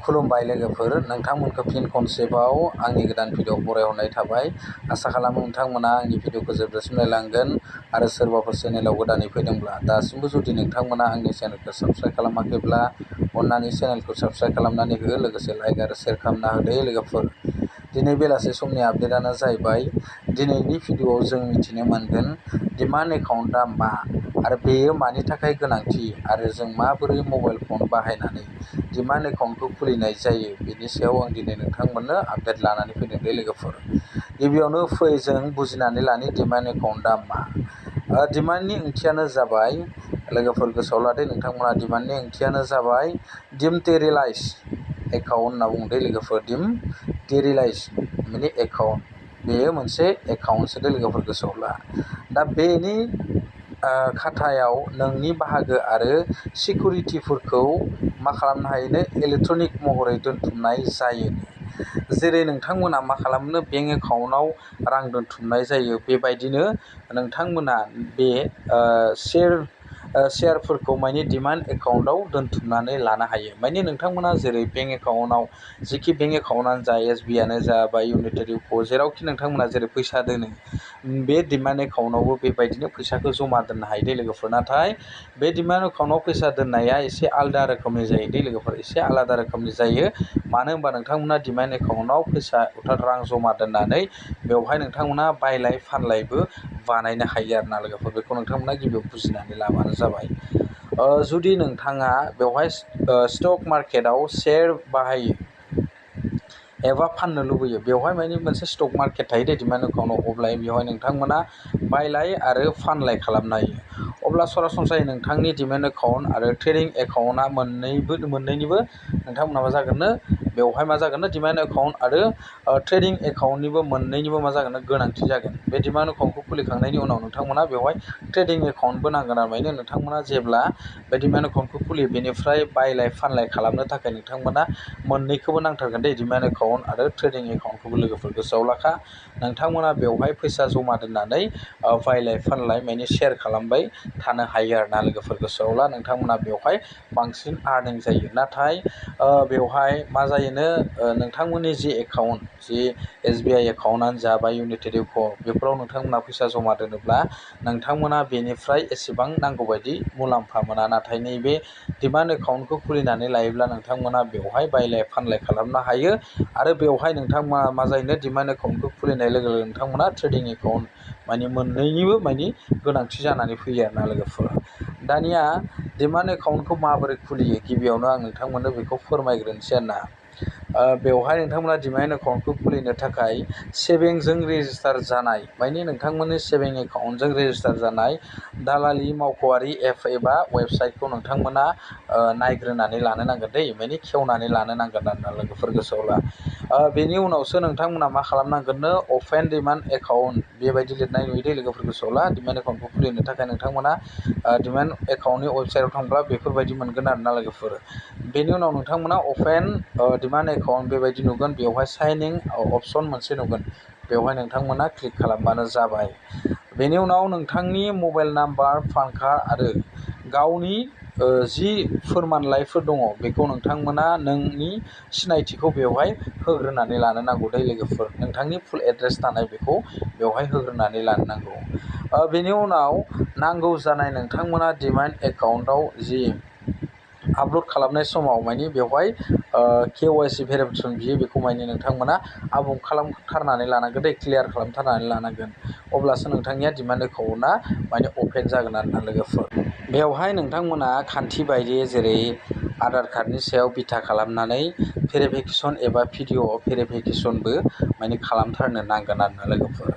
खुलुमबाय लोगोफोर, नोंथांमोनखौ फिन खनसेबाव आंनि गोदान भिडिअ बरायहरनाय थाबाय। आसा खालामो नोंथांमोना आंनि भिडिअखौ जोबजासिम नायलांगोन आरो सोरबाफोर चेनेलाव गोदानै फैदोंब्ला दासिमबो जुदि नोंथांमोना आंनि चेनेलखौ साबस्क्राइब खालामाखैब्ला अन्नानै चेनेलखौ साबस्क्राइब खालामनानै हो, लोगोसे लाइक आरो शेयार खालामना होदो लोगोफोर। दिनै बेलासे समनि आपडेटआनो जाहैबाय दिनैनि भिडिअआव जों मिथिनो मोनगोन डिमान्ड एकाउन्टआ मा आरो बेयो मानि थाखाय गोनांथि आरो जों माबोरै मबाइल फन बाहायनानै डिमान्ड एकाउन्टखौ खुलिनाय जायो बेनि सायाव आं दिनै नोंथांमोननो आपडेट लानानै फैदों दे लोगोफोर। गिबियावनो फै जों बुजिनानै लानि डिमान्ड एकाउन्टआ मा। डिमान्डनि ओंथियानो जाबाय लोगोफोर गोसोआव लादो नोंथांमोना, डिमान्डनि ओंथियानो जाबाय डिमटेरियलाइज एकाउन्ट होनना बुंदो लोगोफोर। डिमटेरियलाइज माने एकाउन्ट, बेयो मोनसे एकाउन्टसो दे लोगोफोर, गोसोआव ला। दा बेनि खाथायाव नोंनि बाहागो आरो सिकिउरिटिफोरखौ मा खालामनो हायोनो इलेक्ट्रनिक महरै दोनथुमनाय जायो। जेरै नोंथांमोना मा खालामनो बेंक एकाउन्टआव रां दोनथुमनाय जायो, बेबायदिनो नोंथांमोना बे शेयारफोरखौ माने डिमान्ड एकाउन्टआव दोनथुमनानै लानो हायो। माने नोंथांमोना जेरै बेंक एकाउन्टआव जिखि बेंक एकाउन्टआनो जा, SBIआनो जा बा इउनिटेड इउक' जेरावखि नोंथांमोना जेरै फैसा दोनो, बे डिमान्ड एकाउन्टआवबो बेबायदिनो फैसाखौ जमा दोननो हायो दे लोगोफोर। नाथाय बे डिमान्ड एकाउन्टआव फैसा दोननाया एसे आलादा रोखोमनि जायो दे लोगोफोर, एसे आलादा रोखोमनि जायो। मानो होनबा नोंथांमोना डिमान्ड एकाउन्टआव फैसा रां जमा दोननानै बेवहाय नोंथांमोना बायलाय फानलायबो बानायनो हायो आरोना लोगोफोर। बेखौ नोंथांमोना गिबियाव बुजिनानै लाबानो जाबाय। जुदि नोंथाङा बेवहाय स्टक मार्केटआव शेयार बाहायो एबा फाननो लुबैयो, बेवहाय माने मोनसे स्टक मार्केट थायो दे डिमान्ड एकाउन्टआव, अब्ला बेवहाय नोंथांमोना बायलाय आरो फानलाय खालामनो हायो। अब्ला सरासनस्रायै नोंथांनि डिमान्ड एकाउन्ट आरो ट्रेडिं एकाउन्टआ मोननैनिबो नोंथांमोना मा जागोननो, बेवहाय मा जागोननो डिमान्ड एकाउन्ट आरो ट्रेडिं एकाउन्टनिबो मोननैनिबो मा जागोन गोनांथि जागोन। बे डिमान्ड एकाउन्टखौ खुलिखांनायनि उनाव नोंथांमोना बेवहाय ट्रेडिं एकाउन्टबो नांगोन आरो। माने नोंथांमोना जेब्ला बे डिमान्ड एकाउन्टखौ खुलियो बेनिफ्राय बायलाय फानलाय खालामनो थाखाय नोंथांमोना मोननैखौबो नांथारगोन दे, डिमान्ड एकाउन्ट आरो ट्रेडिं एकाउन्टखौबो लोगोफोर गोसोआव लाखा। नोंथांमोना बेवहाय फैसा जमा दोननानै बायलाय फानलाय माने शेयार खालामबाय थानो हायो आरोना लोगोफोर, गोसोआव ला। नोंथांमोना बेवहाय बांसिन आर्निं जायो। नाथाय बेवहाय मा जायोनो, नोंथांमोननि जि एकाउन्ट, जि SBI एकाउन्टआनो जा बा इउनिटेड इउक', बेफोराव नोंथांमोना फैसा जमा दोनोब्ला नोंथांमोना बेनिफ्राय एसेबां नांगौबायदि मुलाम्फा मोना। नाथाय नैबे डिमान्ड एकाउन्टखौ खुलिनानै लायोब्ला नोंथांमोना बेवहाय बायलाय फानलाय खालामनो हायो आरो बेवहाय नोंथांमोना मा जायोनो, डिमान्ड एकाउन्टखौ खुलिनाय लोगो लोगो नोंथांमोना ट्रेडिं एकाउन्ट माने मोननैनिबो माने गोनांथि जानानै फैयो आरोना लोगोफोर। दानिया डिमान्ड एकाउन्टखौ माबोरै खुलियो, गिबियावनो आं नोंथांमोननो बेखौ फोरमायग्रोनोसै आरोना। बेवहाय नोंथांमोना डिमान्ड एकाउन्टखौ खुलिनो थाखाय सेभिंजों रेजिस्टार जानाय, माने नोंथांमोननि सेभिं एकाउन्टजों रेजिस्टार जानाय दालालि मावख'आरि एप एबा वेबसाइटखौ नोंथांमोना नायग्रोनानै लानो नांगोन दै, माने खेवनानै लानो नांगोन आरोना लोगोफोर, गोसोआव ला। बेनि उनावसो नोंथांमोना मा खालामनांगोननो, अपेन डिमान्ड एकाउन्ट बेबायदि लिरनाय नुयो दै लोगोफोर, गोसोआव ला। डिमान्ड एकाउन्टखौ खुलिनो थाखाय नोंथांमोना डिमान्ड एकाउन्टनि वेबसाइटआव थांब्ला बेफोरबायदि मोनगोन आरोना लोगोफोर। बेनि उनाव नोंथांमोना अपेन डिमान्ड एकाउन्ट बेबायदि नुगोन, बेवहाय साइन इन अपसन मोनसे नुगोन, बेवहाय नोंथांमोना क्लिक खालामबानो जाबाय। बेनि उनाव नोंथांनि मबाइल नाम्बार, पान कार्ड आरो गावनि जि फोरमानलाइफोर दङ बेखौ नोंथांमोना नोंनि सिनायथिखौ बेवहाय होग्रोनानै लानो नांगौ दै लोगोफोर। नोंथांनि फुल एड्रेस थानाय बेखौ बेवहाय होग्रोनानै लानो नांगौ। बेनि उनाव नांगौ जानाय नोंथांमोना डिमान्ड एकाउन्टआव जि आपल'ड खालामनाय समाव माने बेवहाय KYC भेरिफिकेसन बियो, बेखौ माने नोंथांमोना आबुं खालामथारनानै लानांगोन दै, क्लियार खालामथारनानै लानांगोन। अब्लासो नोंथांनिया डिमान्ड एकाउन्टआ माने अपेन जागोन आरोना लोगोफोर। बेवहाय नोंथांमोना खान्थि बायदियै जेरै आधार कार्डनि सायाव बिथा खालामनानै भेरिफिकेसन एबा भिडिअ भेरिफिकेसनबो माने खालामथारनो नांगोन आरोना लोगोफोर।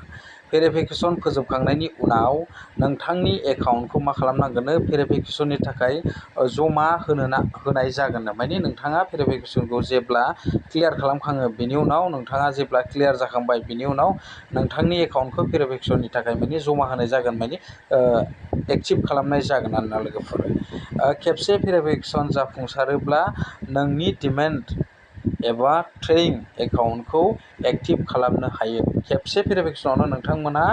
भेरिफिकेसन फोजोबखांनायनि उनाव नोंथांनि एकाउन्टखौ मा खालामनांगोननो, भेरिफिकेसननि थाखाय जमा होनाय जागोननो। माने नोंथाङा भेरिफिकेसनखौ जेब्ला क्लियार खालामखाङो, बेनि उनाव नोंथाङा जेब्ला क्लियार जाखांबाय, बेनि उनाव नोंथांनि एकाउन्टखौ भेरिफिकेसननि थाखाय माने जमा होनाय जागोन, माने एक्टिभ खालामनाय जागोन आरोना लोगोफोर। खेबसे भेरिफिकेसन जाफुंसारोब्ला नोंनि डिमान्ड एबा ट्रेडिं एकाउन्टखौ एक्टिभ खालामनो हायो। खेबसे भेरिफिकेसनावनो नोंथांमोना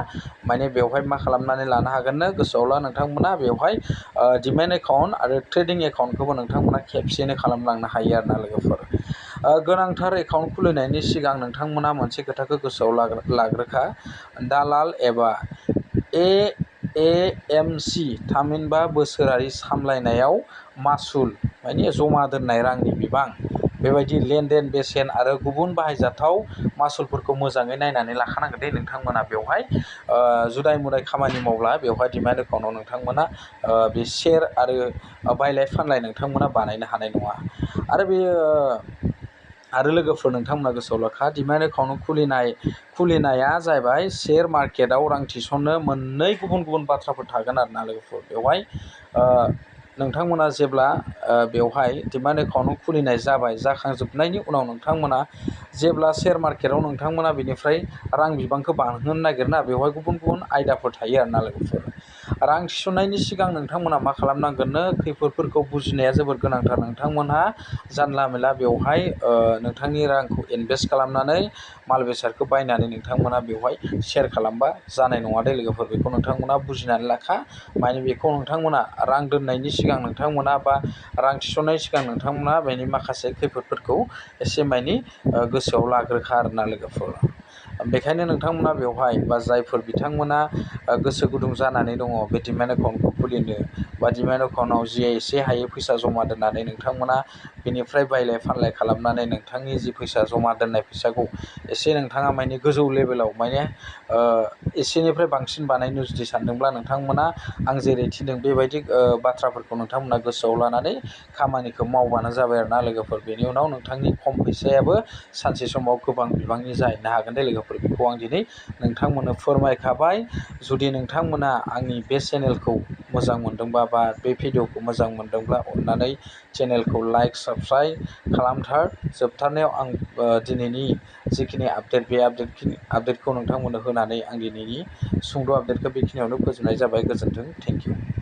माने बेवहाय मा खालामनानै लानो हागोननो, गोसोआव ला, नोंथांमोना बेवहाय डिमान्ड एकाउन्ट आरो ट्रेडिं एकाउन्टखौबो नोंथांमोना खेबसेनो खालामलांनो हायो आरोना लोगोफोर। गोनांथार एकाउन्ट खुलिनायनि सिगां नोंथांमोना मोनसे खोथाखौ गोसोआव लाग्रोखा, दालाल एबा AMC थामहिनबा बोसोरारि सामलायनायाव मासुल माने जमा दोननाय रांनि बिबां, बेबायदि लेनदेन बेसेन आरो गुबुन बाहायजाथाव मासुलफोरखौ मोजाङै नायनानै लाखानांगोन दे नोंथांमोना। बेवहाय जुदाय मुदाय खामानि मावब्ला बेवहाय डिमेट एकाउन्टआव नोंथांमोना बे शेयार आरो बायलाय फानलाय नोंथांमोना बानायनो हानाय नङा। आरो बेयो आरो लोगोफोर नोंथांमोना गोसोआव लाखा, डिमेट एकाउन्ट खुलिनाया जाहैबाय शेयार मार्केटआव रां थिसननो मोननै गुबुन गुबुन बाथ्राफोर थागोन आरोना लोगोफोर। बेवहाय नोंथांमोना जेब्ला बेवहाय डिमेट एकाउन्ट खुलिनाय जाखांजोबनायनि उनाव नोंथांमोना जेब्ला शेयार मार्केटआव नोंथांमोना बेनिफ्राय रां बिबांखौ बांहोनो नागिरना, बेवहाय गुबुन गुबुन आयदाफोर थायो आरोना लोगोफोर। रां थिसननायनि सिगां नोंथांमोना मा खालामनांगोननो, खैफोदफोरखौ बुजिनाया जोबोर गोनांथार। नोंथांमोनहा जानला मेला बेवहाय नोंथांनि रांखौ इनभेस्ट खालामनानै माल बेसादखौ बायनानै नोंथांमोना बेवहाय शेयार खालामबा जानाय नङा दे लोगोफोर। बेखौ नोंथांमोना बुजिनानै लाखा। माने बेखौ नोंथांमोना रां दोननायनि सिगां नोंथांमोना बा रां थिसननायनि सिगां नोंथांमोना बेनि माखासे खैफोदफोरखौ एसे मानि गोसोआव लाग्रोखा आरोना लोगोफोर। बेखायनो नोंथांमोना बेवहाय बा जायफोर बिथांमोना गोसो गुदुं जानानै दङ बे डिमेट एकाउन्टखौ खुलिनो, बा डिमेट एकाउन्टआव जि एसे हायो फैसा जमा दोननानै नोंथांमोना बेनिफ्राय बायलाय फानलाय खालामनानै नोंथांनि जि फैसा जमा दोननाय फैसाखौ एसे नोंथाङा माने गोजौ लेभेलाव माने एसेनिफ्राय बांसिन बानायनो जुदि सानदोंब्ला नोंथांमोना आं जेरै थिनदों बेबायदि बाथ्राफोरखौ नोंथांमोना गोसोआव लानानै खामानिखौ मावबानो जाबाय आरोना लोगोफोर। बेनि उनाव नोंथांनि खम फैसायाबो सानसे समाव गोबां बिबांनि जाहैनो हागोन दे लोगोफोर। बेखौ आं दिनै नोंथांमोननो फोरमायखाबाय। जुदि नोंथांमोना आंनि बे चेनेलखौ मोजां मोनदोंबा बा बे भिडिअखौ मोजां मोनदोंब्ला अननानै चेनेलखौ लाइक साबस्क्राइब खालामथार। जोबथारनायाव आं दिनैनि जिखिनि आपडेट, बे आपडेटखौ नोंथांमोननो होनानै आं दिनैनि सुंद' आपडेटखौ बेखिनियावनो फोजोबनाय जाबाय। गोजोन्थों, थेंक इउ।